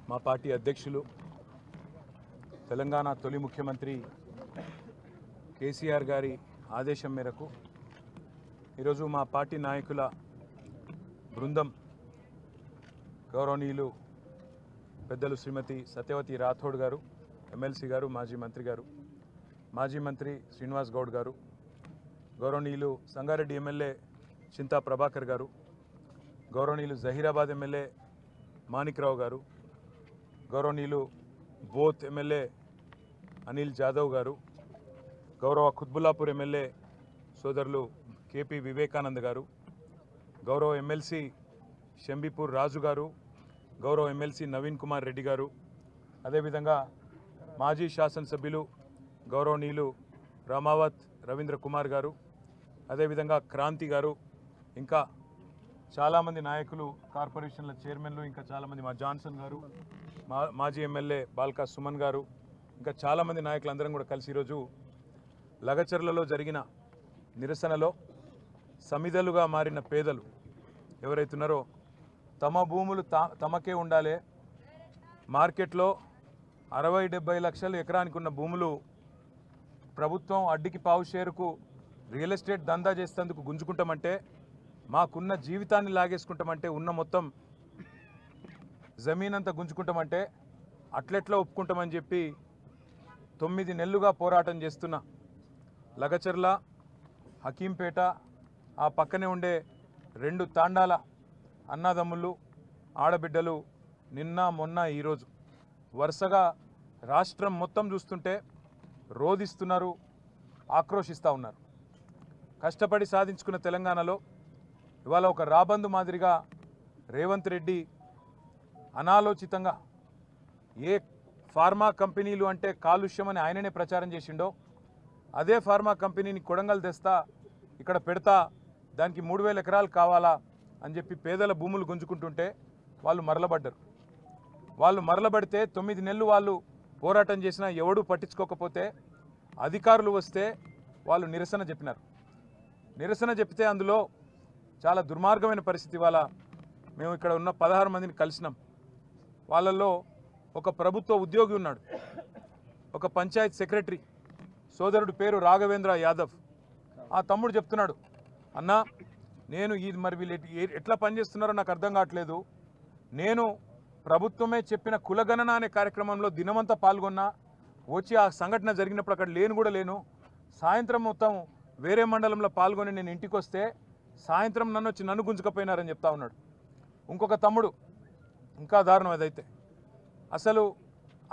మా పార్టీ అధ్యక్షులు తెలంగాణ తొలి ముఖ్యమంత్రి కేసీఆర్ గారి ఆదేశం మేరకు ఈరోజు మా పార్టీ నాయకుల బృందం గౌరవనీయులు పెద్దలు శ్రీమతి సత్యవతి రాథోడ్ గారు, ఎమ్మెల్సీ గారు, మాజీ మంత్రి శ్రీనివాస్ గౌడ్ గారు, గౌరవనీయులు సంగారెడ్డి ఎమ్మెల్యే చింతా ప్రభాకర్ గారు, గౌరవనీయులు జహీరాబాద్ ఎమ్మెల్యే మాణిక్రావు గారు, గౌరవనీయులు బోత్ ఎమ్మెల్యే అనిల్ జాదవ్ గారు, గౌరవ కుత్బుల్లాపూర్ ఎమ్మెల్యే సోదరులు కేపీ వివేకానంద్ గారు, గౌరవ ఎమ్మెల్సీ షంబీపూర్ రాజు గారు, గౌరవ ఎమ్మెల్సీ నవీన్ కుమార్ రెడ్డి గారు, అదేవిధంగా మాజీ శాసనసభ్యులు గౌరవనీయులు రామావత్ రవీంద్ర కుమార్ గారు, అదేవిధంగా క్రాంతి గారు, ఇంకా చాలామంది నాయకులు, కార్పొరేషన్ల చైర్మన్లు, ఇంకా చాలామంది మా జాన్సన్ గారు, మాజీ ఎమ్మెల్యే బాల్కా సుమన్ గారు, ఇంకా చాలామంది నాయకులందరం కూడా కలిసి ఈరోజు లగచర్లలో జరిగిన నిరసనలో సమిధలుగా మారిన పేదలు ఎవరైతున్నారో తమ భూములు తమకే ఉండాలి, మార్కెట్లో 60-70 లక్షలు ఎకరానికి ఉన్న భూములు ప్రభుత్వం అడ్డికి పావు షేరుకు రియల్ ఎస్టేట్ దందా చేసేందుకు గుంజుకుంటామంటే, మాకున్న జీవితాన్ని లాగేసుకుంటామంటే, ఉన్న మొత్తం జమీన్ అంతా గుంజుకుంటామంటే అట్లెట్లా ఒప్పుకుంటామని చెప్పి 9 నెలలుగా పోరాటం చేస్తున్న లగచర్ల, హకీంపేట, ఆ పక్కనే ఉండే 2 తాండాల అన్నదమ్ములు, ఆడబిడ్డలు నిన్న మొన్న ఈరోజు వరుసగా రాష్ట్రం మొత్తం చూస్తుంటే రోధిస్తున్నారు, ఆక్రోషిస్తూ ఉన్నారు. కష్టపడి సాధించుకున్న తెలంగాణలో ఇవాళ ఒక రాబందు మాదిరిగా రేవంత్ రెడ్డి అనాలోచితంగా ఏ ఫార్మా కంపెనీలు అంటే కాలుష్యం అని ఆయననే ప్రచారం చేసిండో అదే ఫార్మా కంపెనీని కొడంగల్ తెస్తా, ఇక్కడ పెడతా, దానికి 3000 ఎకరాలు కావాలా అని చెప్పి పేదల భూములు గుంజుకుంటుంటే వాళ్ళు మరలబడ్డారు. వాళ్ళు మరలబడితే 9 నెలలు వాళ్ళు పోరాటం చేసినా ఎవడూ పట్టించుకోకపోతే అధికారులు వస్తే వాళ్ళు నిరసన చెప్పినారు. నిరసన చెప్తే అందులో చాలా దుర్మార్గమైన పరిస్థితి. వాళ్ళ మేము ఇక్కడ ఉన్న 16 మందిని కలిసినాం. వాళ్ళల్లో ఒక ప్రభుత్వ ఉద్యోగి ఉన్నాడు, ఒక పంచాయత్ సెక్రటరీ, సోదరుడు పేరు రాఘవేంద్ర యాదవ్. ఆ తమ్ముడు చెప్తున్నాడు, అన్నా నేను ఇది మరి వీళ్ళు ఎట్లా పనిచేస్తున్నారో నాకు అర్థం కావట్లేదు. నేను ప్రభుత్వమే చెప్పిన కులగణన అనే కార్యక్రమంలో దినమంతా పాల్గొన్నా, వచ్చి ఆ సంఘటన జరిగినప్పుడు అక్కడ లేను. సాయంత్రం మొత్తం వేరే మండలంలో పాల్గొని నేను ఇంటికి వస్తే సాయంత్రం నన్ను గుంజుకపోయినారని చెప్తా ఉన్నాడు. ఇంకొక తమ్ముడు ఇంకా దారుణం. అదైతే అసలు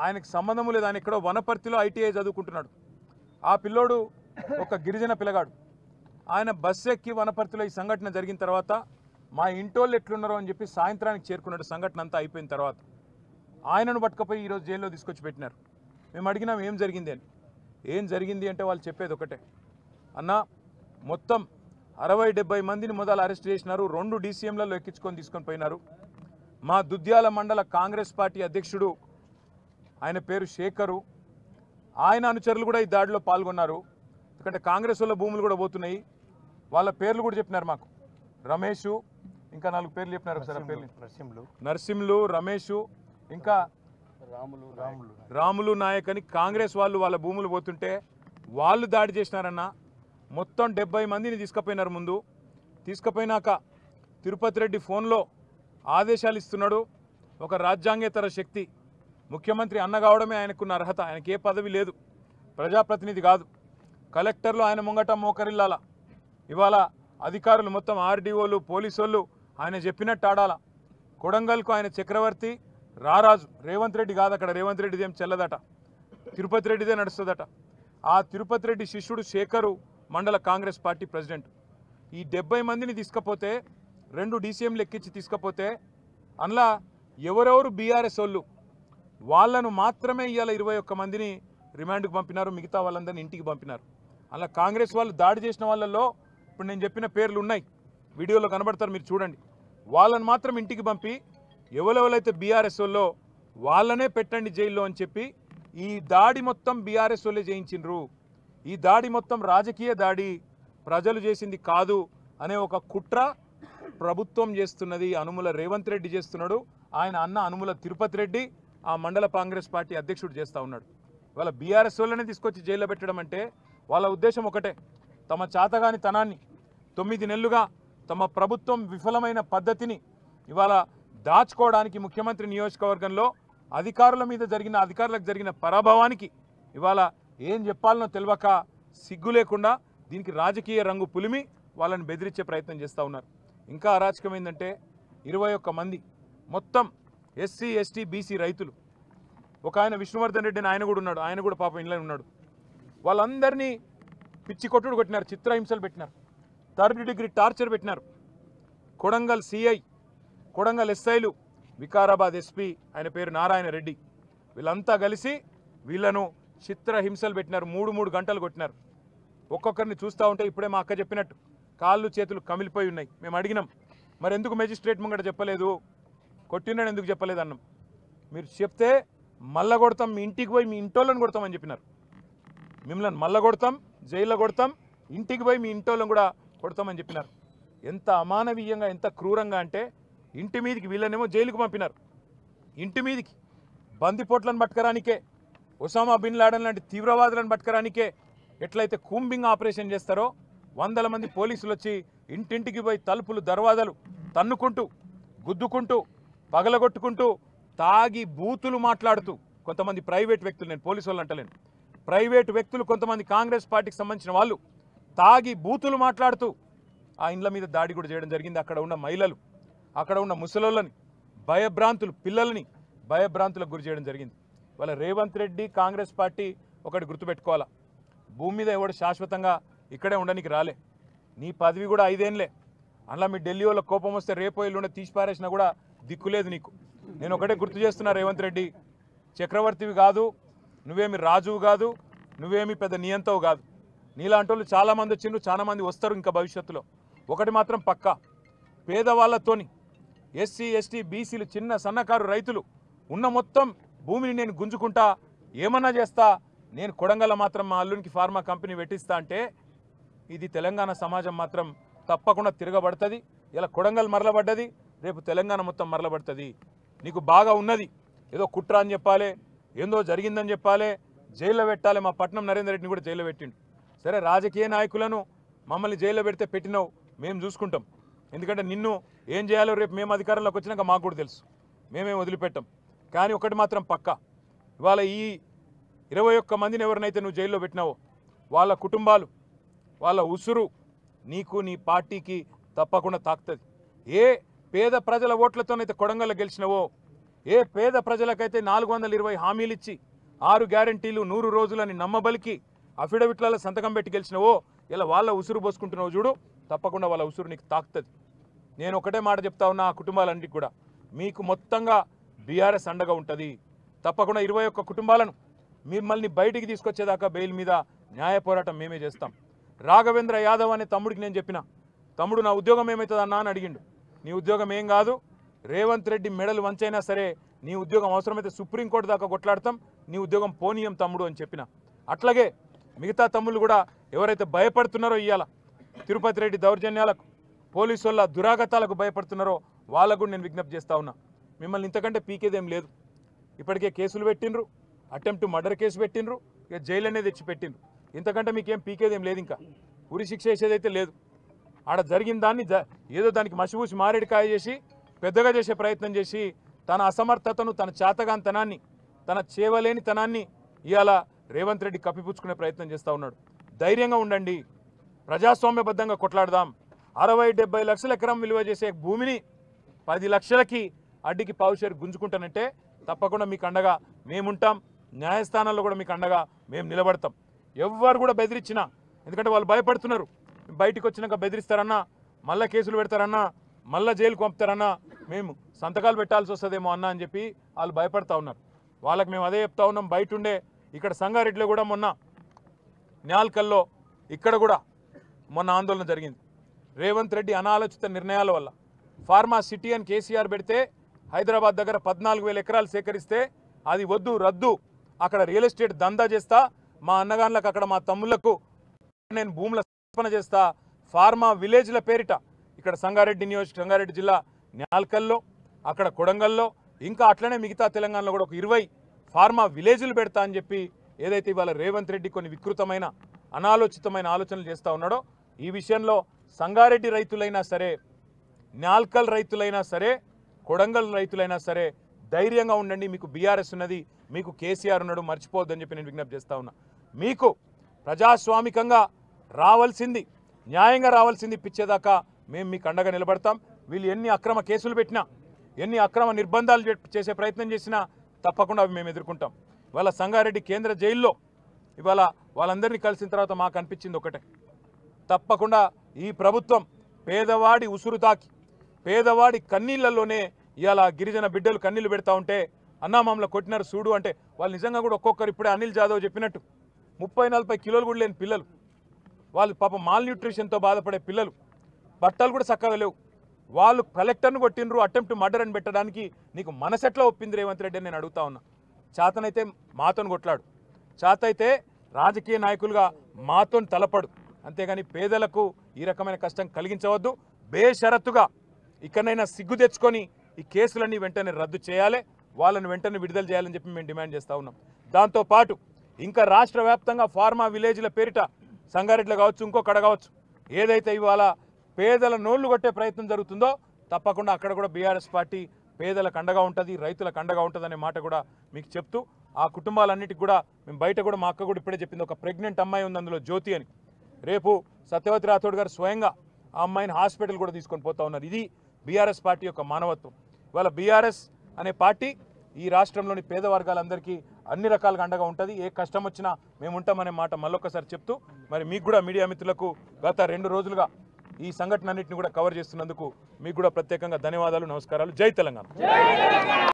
ఆయనకు సంబంధం లేదు, ఆయన ఎక్కడో వనపర్తిలో ITI చదువుకుంటున్నాడు. ఆ పిల్లోడు ఒక గిరిజన పిల్లగాడు. ఆయన బస్సు ఎక్కి వనపర్తిలో ఈ సంఘటన జరిగిన తర్వాత మా ఇంటోళ్ళు ఎట్లున్నారో అని చెప్పి సాయంత్రానికి చేరుకున్నాడు. సంఘటన అంతా అయిపోయిన తర్వాత ఆయనను పట్టుకపోయి ఈరోజు జైల్లో తీసుకొచ్చి పెట్టినారు. మేము అడిగినాం ఏం జరిగింది అని. ఏం జరిగింది అంటే వాళ్ళు చెప్పేది ఒకటే, అన్న మొత్తం 60-70 మందిని మొదలు అరెస్ట్ చేసినారు, 2 DCMలలో ఎక్కించుకొని తీసుకొని పోయినారు. మా దుద్యాల మండల కాంగ్రెస్ పార్టీ అధ్యక్షుడు, ఆయన పేరు శేఖరు, ఆయన అనుచరులు కూడా ఈ దాడిలో పాల్గొన్నారు. ఎందుకంటే కాంగ్రెస్ వాళ్ళ భూములు కూడా పోతున్నాయి. వాళ్ళ పేర్లు కూడా చెప్పినారు మాకు, రమేషు, ఇంకా 4 పేర్లు చెప్పినారు సార్. పేర్లు నరసింహులు, రమేషు, ఇంకా రాములు నాయక్ అని కాంగ్రెస్ వాళ్ళు వాళ్ళ భూములు పోతుంటే వాళ్ళు దాడి చేసినారన్న. మొత్తం 70 మందిని తీసుకుపోయినారు. ముందు తీసుకుపోయినాక తిరుపతి రెడ్డి ఫోన్లో ఆదేశాలు ఇస్తున్నాడు. ఒక రాజ్యాంగేతర శక్తి, ముఖ్యమంత్రి అన్న కావడమే ఆయనకున్న అర్హత, ఆయనకి ఏ పదవి లేదు, ప్రజాప్రతినిధి కాదు. కలెక్టర్లు ఆయన ముంగట మోకరిల్లాల. ఇవాళ అధికారులు మొత్తం RDOలు, పోలీసోళ్ళు ఆయన చెప్పినట్టు ఆడాల. కొడంగల్కు ఆయన చక్రవర్తి, రారాజు. రేవంత్ రెడ్డి కాదు, అక్కడ రేవంత్ రెడ్డిది ఏం చెల్లదట, తిరుపతి రెడ్డిదే నడుస్తుందట. ఆ తిరుపతి రెడ్డి శిష్యుడు శేఖరు మండల కాంగ్రెస్ పార్టీ ప్రెసిడెంట్. ఈ 70 మందిని తీసుకపోతే, 2 DCMలు ఎక్కించి తీసుకపోతే అందులో ఎవరెవరు BRS వాళ్ళు వాళ్ళను మాత్రమే ఇవాళ 21 మందిని రిమాండ్కు పంపినారు, మిగతా వాళ్ళందరినీ ఇంటికి పంపినారు. అలా కాంగ్రెస్ వాళ్ళు దాడి చేసిన వాళ్ళల్లో ఇప్పుడు నేను చెప్పిన పేర్లు ఉన్నాయి, వీడియోలో కనబడతారు, మీరు చూడండి. వాళ్ళని మాత్రం ఇంటికి పంపి ఎవరెవరైతే BRS వాళ్ళో వాళ్ళనే పెట్టండి జైల్లో అని చెప్పి ఈ దాడి మొత్తం BRS వాళ్ళే చేయించిండ్రు. ఈ దాడి మొత్తం రాజకీయ దాడి, ప్రజలు చేసింది కాదు అనే ఒక కుట్ర ప్రభుత్వం చేస్తున్నది. అనుముల రేవంత్ రెడ్డి చేస్తున్నాడు, ఆయన అన్న అనుముల తిరుపతి రెడ్డి ఆ మండల కాంగ్రెస్ పార్టీ అధ్యక్షుడు చేస్తూ ఉన్నాడు. వాళ్ళ బీఆర్ఎస్ వాళ్ళనే తీసుకొచ్చి జైల్లో పెట్టడం అంటే వాళ్ళ ఉద్దేశం ఒకటే, తమ చాతగాని తనాన్ని 9 నెలలుగా తమ ప్రభుత్వం విఫలమైన పద్ధతిని ఇవాళ దాచుకోవడానికి ముఖ్యమంత్రి నియోజకవర్గంలో అధికారులకు జరిగిన పరాభవానికి ఇవాళ ఏం చెప్పాలనో తెలియక సిగ్గు లేకుండా దీనికి రాజకీయ రంగు పులిమి వాళ్ళని బెదిరించే ప్రయత్నం చేస్తూ ఉన్నారు. ఇంకా అరాచకం ఏంటంటే 21 మంది మొత్తం ఎస్సీ ఎస్టీ బీసీ రైతులు, ఒక ఆయన విష్ణువర్ధన్ రెడ్డి అని ఆయన కూడా ఉన్నాడు, ఆయన కూడా పాపం ఇంట్లో ఉన్నాడు. వాళ్ళందరినీ పిచ్చి కొట్టుడు కొట్టినారు, చిత్రహింసలు పెట్టినారు, 3rd డిగ్రీ టార్చర్ పెట్టినారు. కొడంగల్ సిఐ, కొడంగల్ ఎస్ఐలు, వికారాబాద్ ఎస్పీ ఆయన పేరు నారాయణ రెడ్డి, వీళ్ళంతా కలిసి వీళ్ళను చిత్రహింసలు పెట్టినారు. 3 గంటలు కొట్టినారు. ఒక్కొక్కరిని చూస్తూ ఉంటే ఇప్పుడే మా అక్క చెప్పినట్టు కాళ్ళు చేతులు కమిలిపోయి ఉన్నాయి. మేము అడిగినాం, మరి ఎందుకు మెజిస్ట్రేట్ ముంగట చెప్పలేదు, కొట్టినాడు ఎందుకు చెప్పలేదు అన్నాం. మీరు చెప్తే మళ్ళా కొడతాం, మీ ఇంటికి పోయి మీ ఇంటోళ్ళని కొడతామని చెప్పినారు. మిమ్మల్ని మళ్ళా కొడతాం, జైల్లో కొడతాం, ఇంటికి పోయి మీ ఇంటోళ్ళని కూడా కొడతామని చెప్పినారు. ఎంత అమానవీయంగా, ఎంత క్రూరంగా అంటే ఇంటి మీదికి వీళ్ళనేమో జైలుకు పంపినారు. ఇంటి మీదికి బందిపోట్లను పట్టుకరానికే, ఒసామా బిన్ లాడెన్ లాంటి తీవ్రవాదులను పట్టుకరానికే ఎట్లయితే కూంబింగ్ ఆపరేషన్ చేస్తారో 100 మంది పోలీసులు వచ్చి ఇంటింటికి పోయి తలుపులు దర్వాజాలు తన్నుకుంటూ, గుద్దుకుంటూ, పగలగొట్టుకుంటూ, తాగి బూతులు మాట్లాడుతూ కొంతమంది ప్రైవేట్ వ్యక్తులు, నేను పోలీసు వాళ్ళు అంటలేను, ప్రైవేటు వ్యక్తులు కొంతమంది కాంగ్రెస్ పార్టీకి సంబంధించిన వాళ్ళు తాగి బూతులు మాట్లాడుతూ ఆ ఇండ్ల మీద దాడి కూడా చేయడం జరిగింది. అక్కడ ఉన్న మహిళలు, అక్కడ ఉన్న ముసలోళ్ళని భయభ్రాంతులు, పిల్లల్ని భయభ్రాంతులకు గురి చేయడం జరిగింది. వాళ్ళ రేవంత్ రెడ్డి కాంగ్రెస్ పార్టీ ఒకటి గుర్తుపెట్టుకోవాలా, భూమి మీద ఎవడు శాశ్వతంగా ఇక్కడే ఉండడానికి రాలే. నీ పదవి కూడా 5 ఏళ్ళే. అందులో మీ ఢిల్లీ వాళ్ళ కోపం వస్తే రేపో ఎల్లుండే తీసి పారేసినా కూడా దిక్కులేదు నీకు. నేను ఒకటే గుర్తు చేస్తున్నా, రేవంత్ రెడ్డి చక్రవర్తివి కాదు, నువ్వేమి రాజువు కాదు, నువ్వేమి పెద్ద నియంతవు కాదు. నీలాంటి వాళ్ళు చాలామంది వచ్చిండ్రు, చాలామంది వస్తారు ఇంకా భవిష్యత్తులో. ఒకటి మాత్రం పక్కా, పేదవాళ్లతోని ఎస్సీ ఎస్టీ బీసీలు, చిన్న సన్నకారు రైతులు ఉన్న మొత్తం భూమిని నేను గుంజుకుంటా, ఏమన్నా చేస్తా, నేను కొడంగల్ మాత్రం మా అల్లునికి ఫార్మా కంపెనీ పెట్టిస్తా అంటే ఇది తెలంగాణ సమాజం మాత్రం తప్పకుండా తిరగబడుతుంది. ఇలా కొడంగల్ మరలబడ్డది, రేపు తెలంగాణ మొత్తం మరలబడుతుంది. నీకు బాగా ఉన్నది, ఏదో కుట్ర అని చెప్పాలి, ఏందో జరిగిందని చెప్పాలి, జైల్లో పెట్టాలి. మా పట్నం నరేందర్ రెడ్డిని కూడా జైల్లో పెట్టిండు. సరే, రాజకీయ నాయకులను మమ్మల్ని జైల్లో పెడితే పెట్టినావు, మేము చూసుకుంటాం. ఎందుకంటే నిన్ను ఏం చేయాలో రేపు మేము అధికారంలోకి వచ్చినాక మాకు కూడా తెలుసు, మేమేం వదిలిపెట్టాం. కానీ ఒకటి మాత్రం పక్కా, ఇవాళ ఈ 21 మందిని ఎవరినైతే నువ్వు జైల్లో పెట్టినావో వాళ్ళ కుటుంబాలు, వాళ్ళ ఉసురు నీకు, నీ పార్టీకి తప్పకుండా తాకుతుంది. ఏ పేద ప్రజల ఓట్లతోనైతే కొడంగల్లో గెలిచినవో, ఏ పేద ప్రజలకైతే 420 హామీలు ఇచ్చి 6 గ్యారంటీలు 100 రోజులని నమ్మబలికి అఫిడవిట్లలో సంతకం పెట్టి గెలిచినవో, ఇలా వాళ్ళ ఉసురు పోసుకుంటున్నావు చూడు, తప్పకుండా వాళ్ళ ఉసురు నీకు తాకుతుంది. నేను ఒకటే మాట చెప్తా ఉన్నా, ఆ కుటుంబాలన్నిటికీ కూడా మీకు మొత్తంగా బీఆర్ఎస్ అండగా ఉంటుంది. తప్పకుండా 21 కుటుంబాలను మిమ్మల్ని బయటికి తీసుకొచ్చేదాకా బెయిల్ మీద న్యాయ పోరాటం మేమే చేస్తాం. రాఘవేంద్ర యాదవ్ అనే తమ్ముడికి నేను చెప్పిన, తమ్ముడు నా ఉద్యోగం ఏమవుతుంది అన్నా అని అడిగిండు. నీ ఉద్యోగం ఏం కాదు, రేవంత్ రెడ్డి మెడలు వంచైనా సరే నీ ఉద్యోగం అవసరమైతే సుప్రీంకోర్టు దాకా కొట్లాడతాం, నీ ఉద్యోగం పోనీయం తమ్ముడు అని చెప్పిన. అట్లాగే మిగతా తమ్ముళ్ళు కూడా ఎవరైతే భయపడుతున్నారో, ఇవాళ తిరుపతి రెడ్డి దౌర్జన్యాలకు, పోలీసు వాళ్ళ దురాగతాలకు భయపడుతున్నారో వాళ్ళకు నేను విజ్ఞప్తి చేస్తా ఉన్నా, మిమ్మల్ని ఇంతకంటే పీకేదేం లేదు. ఇప్పటికే కేసులు పెట్టిండ్రు, అటెంప్ట్ మర్డర్ కేసు పెట్టిండ్రు, ఇక జైలు అనేది తెచ్చి పెట్టిండ్రు. ఇంతకంటే మీకేం పీకేదేం లేదు, ఇంకా ఉరి శిక్ష వేసేదైతే లేదు. ఆడ జరిగిన దాన్ని ఏదో దానికి మసిపూసి మారేడికాయ చేసి పెద్దగా చేసే ప్రయత్నం చేసి తన అసమర్థతను, తన చేతగాంతనాన్ని, తన చేవలేనితనాన్ని ఇవాళ రేవంత్ రెడ్డి కప్పిపుచ్చుకునే ప్రయత్నం చేస్తూ ఉన్నాడు. ధైర్యంగా ఉండండి, ప్రజాస్వామ్యబద్ధంగా కొట్లాడదాం. 60-70 లక్షల ఎకరం విలువ చేసే భూమిని 10 లక్షలకి అడ్డికి పావుషేరు గుంజుకుంటానంటే తప్పకుండా మీకు అండగా మేముంటాం. న్యాయస్థానాల్లో కూడా మీకు అండగా మేము నిలబడతాం. ఎవ్వరు కూడా బెదిరించినా, ఎందుకంటే వాళ్ళు భయపడుతున్నారు, బయటికి వచ్చినాక బెదిరిస్తారన్నా, మళ్ళీ కేసులు పెడతారన్నా, మళ్ళీ జైలుకు పంపుతారన్నా, మేము సంతకాలు పెట్టాల్సి వస్తుందేమో అన్నా అని చెప్పి వాళ్ళు భయపడతా ఉన్నారు. వాళ్ళకి మేము అదే చెప్తా ఉన్నాం. బయట ఉండే ఇక్కడ సంగారెడ్డిలో కూడా మొన్న న్యాల్కల్లో ఇక్కడ కూడా మొన్న ఆందోళన జరిగింది. రేవంత్ రెడ్డి అనాలోచిత నిర్ణయాల వల్ల ఫార్మా సిటీ అని కేసీఆర్ పెడితే హైదరాబాద్ దగ్గర 14,000 ఎకరాలు సేకరిస్తే అది వద్దు, రద్దు, అక్కడ రియల్ ఎస్టేట్ దందా చేస్తా, మా అన్నగాన్లకు అక్కడ మా తమ్ముళ్లకు నేను భూముల స్థాపన చేస్తా, ఫార్మా విలేజ్ల పేరిట ఇక్కడ సంగారెడ్డి జిల్లా న్యాల్కల్లో, అక్కడ కొడంగల్లో ఇంకా అట్లనే మిగతా తెలంగాణలో కూడా ఒక 20 ఫార్మా విలేజ్లు పెడతా అని చెప్పి ఏదైతే ఇవాళ రేవంత్ రెడ్డి కొన్ని వికృతమైన అనాలోచితమైన ఆలోచనలు చేస్తూ ఉన్నాడో ఈ విషయంలో సంగారెడ్డి రైతులైనా సరే, నాల్కల్ రైతులైనా సరే, కొడంగల్ రైతులైనా సరే ధైర్యంగా ఉండండి. మీకు బీఆర్ఎస్ ఉన్నది, మీకు కేసీఆర్ ఉన్నాడు, మర్చిపోవద్దని చెప్పి నేను విజ్ఞప్తి చేస్తా ఉన్నా. మీకు ప్రజాస్వామికంగా రావాల్సింది, న్యాయంగా రావాల్సింది ఇప్పించేదాకా మేము మీకు అండగా నిలబడతాం. వీళ్ళు ఎన్ని అక్రమ కేసులు పెట్టినా, ఎన్ని అక్రమ నిర్బంధాలు చేసే ప్రయత్నం చేసినా తప్పకుండా అవి మేము ఎదుర్కొంటాం. ఇవాళ సంగారెడ్డి కేంద్ర జైల్లో ఇవాళ వాళ్ళందరినీ కలిసిన తర్వాత మాకు అనిపించింది ఒకటే, తప్పకుండా ఈ ప్రభుత్వం పేదవాడి ఉసురు తాకి పేదవాడి కన్నీళ్లలోనే ఇవాళ గిరిజన బిడ్డలు కన్నీళ్లు పెడతా ఉంటే అన్నా మమ్మల్ని కొట్టినారు చూడు అంటే వాళ్ళు నిజంగా కూడా ఒక్కొక్కరు ఇప్పుడే అనిల్ జాదవ్ చెప్పినట్టు 30-40 కిలోలు కూడా లేని పిల్లలు, వాళ్ళు పాపం మాల్ న్యూట్రిషన్తో బాధపడే పిల్లలు, బట్టలు కూడా చక్కగా లేవు. వాళ్ళు కలెక్టర్ను కొట్టినరు, అటెంప్ట్ మర్డర్ అని పెట్టడానికి నీకు మనసెట్లా ఒప్పింది రేవంత్ రెడ్డి అని నేను అడుగుతా ఉన్నా. చేతనైతే మాతోని కొట్లాడు, చేతైతే రాజకీయ నాయకులుగా మాతోని తలపడు, అంతేగాని పేదలకు ఈ రకమైన కష్టం కలిగించవద్దు. బేషరతుగా ఇక్కడైనా సిగ్గు తెచ్చుకొని ఈ కేసులన్నీ వెంటనే రద్దు చేయాలి, వాళ్ళని వెంటనే విడుదల చేయాలని చెప్పి మేము డిమాండ్ చేస్తూ ఉన్నాం. దాంతోపాటు ఇంకా రాష్ట్ర వ్యాప్తంగా ఫార్మా విలేజ్ల పేరిట సంగారెడ్డిలో కావచ్చు, ఇంకొకడ కావచ్చు, ఏదైతే ఇవాళ పేదల నోళ్లు కొట్టే ప్రయత్నం జరుగుతుందో తప్పకుండా అక్కడ కూడా బీఆర్ఎస్ పార్టీ పేదలకు అండగా ఉంటుంది, రైతులకు అండగా ఉంటుంది అనే మాట కూడా మీకు చెప్తూ, ఆ కుటుంబాలన్నిటికి కూడా మేము బయట కూడా మా అక్క కూడా ఇప్పుడే చెప్పింది, ఒక ప్రెగ్నెంట్ అమ్మాయి ఉంది అందులో జ్యోతి అని. రేపు సత్యవతి రాథోడ్ గారు స్వయంగా ఆ అమ్మాయిని హాస్పిటల్ కూడా తీసుకొని పోతా ఉన్నారు. ఇది బీఆర్ఎస్ పార్టీ యొక్క మానవత్వం. ఇవాళ బీఆర్ఎస్ అనే పార్టీ ఈ రాష్ట్రంలోని పేద వర్గాలందరికీ అన్ని రకాలుగా అండగా ఉంటుంది. ఏ కష్టం వచ్చినా మేము ఉంటామనే మాట మళ్ళొక్కసారి చెప్తూ, మరి మీకు కూడా మీడియా మిత్రులకు గత 2 రోజులుగా ఈ సంఘటన అన్నింటిని కూడా కవర్ చేస్తున్నందుకు మీకు కూడా ప్రత్యేకంగా ధన్యవాదాలు, నమస్కారాలు. జై తెలంగాణ.